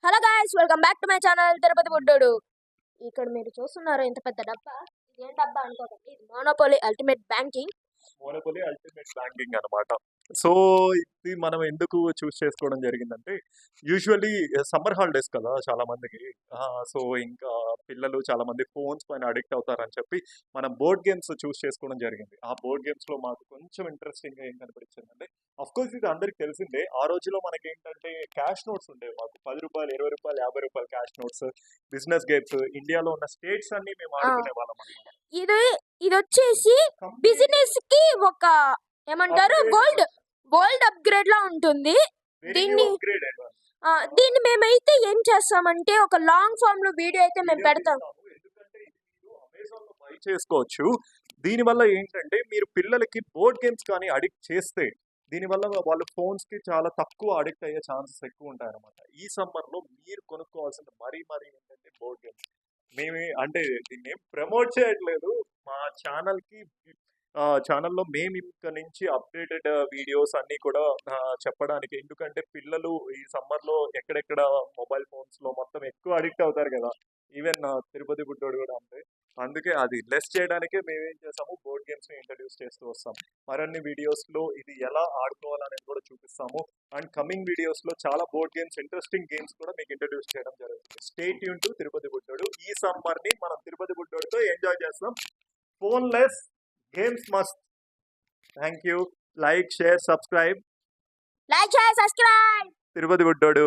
Hello guys, welcome back to my channel Tirupati బుడ్డోడు. ఇక్కడ మీరు చూస్తున్నారు ఇంత పెద్ద డబ్బా. ఇది ఏం డబ్బా అనుకోకండి, ఇది మోనోపోలీ అల్టిమేట్ బ్యాంకింగ్. అనమాట. సో ఇది మనం ఎందుకు చూస్ చేసుకోవడం జరిగిందంటే, యూజువల్లీ సమ్మర్ హాలిడేస్ కదా చాలా మందికి. సో ఇంకా పిల్లలు చాలా మంది ఫోన్స్ పైన అడిక్ట్ అవుతారని చెప్పి మనం బోర్డ్ గేమ్స్ చూస్ చేసుకోవడం జరిగింది. ఆ బోర్డ్ గేమ్స్ లో మాకు కొంచెం ఇంట్రెస్టింగ్ గా ఏం కనిపించిందంటే, అఫ్ కోర్స్ ఇది అందరికి తెలిసిందే. ఆ రోజులో మనకి ఏంటంటే క్యాష్ నోట్స్ ఉండేవి. మాకు ₹10, ₹20, ₹50 క్యాష్ నోట్స్, బిజినెస్ గేమ్స్, ఇండియాలో ఉన్న స్టేట్స్ అన్ని మేము ఆడుకునే వాళ్ళం అనమాట. ఇది ఇది వచ్చేసి బిజినెస్ కి ఒక ఏమంటారు వరల్డ్ అప్గ్రేడ్ లా ఉంటుంది. దీన్ని మేమైతే ఏం చేస్తామంటే ఒక లాంగ్ ఫామ్ లో వీడియో అయితే మేము పెడతాం. ఎందుకంటే అమెజాన్ లో బై చేసుకోవచ్చు. దీనివల్ల ఏంటంటే మీరు పిల్లలకి బోర్డ్ గేమ్స్ కానీ అడిక్ట్ చేస్తే దీనివల్ల వాళ్ళ ఫోన్స్ కి చాలా తక్కువ అడిక్ట్ అయ్యే ఛాన్సెస్ ఎక్కువ ఉంటాయి అనమాట. ఈ సమ్మర్ లో మీరు కొనుక్కోవాల్సిన మరీ ఏంటంటే బోర్డ్ గేమ్స్. మేమే అంటే దీన్ని ఏం ప్రమోట్ చేయట్లేదు. మా ఛానల్లో మేము ఇంక నుంచి అప్డేటెడ్ వీడియోస్ అన్నీ కూడా చెప్పడానికి. ఎందుకంటే పిల్లలు ఈ సమ్మర్లో ఎక్కడెక్కడ మొబైల్ ఫోన్స్లో మొత్తం ఎక్కువ అడిక్ట్ అవుతారు కదా. ఈవెన్ తిరుపతి బుడ్డోడు కూడా అంతే. అందుకే అది లెస్ చేయడానికే మేమేం చేస్తాము, బోర్డ్ గేమ్స్ని ఇంట్రడ్యూస్ చేస్తూ వస్తాం. మరిన్ని వీడియోస్లో ఇది ఎలా ఆడుకోవాలనేది కూడా చూపిస్తాము. అండ్ కమింగ్ వీడియోస్లో చాలా బోర్డ్ గేమ్స్, ఇంట్రెస్టింగ్ గేమ్స్ కూడా మీకు ఇంట్రడ్యూస్ చేయడం జరుగుతుంది. స్టే ట్యూన్ టు తిరుపతి బుడ్డోడు. ఈ సమ్మర్ని మనం తిరుపతి బుడ్డోడుతో ఎంజాయ్ చేస్తాం. Phoneless games must. Thank you. Like, share, subscribe. Tirupati బుడ్డోడు.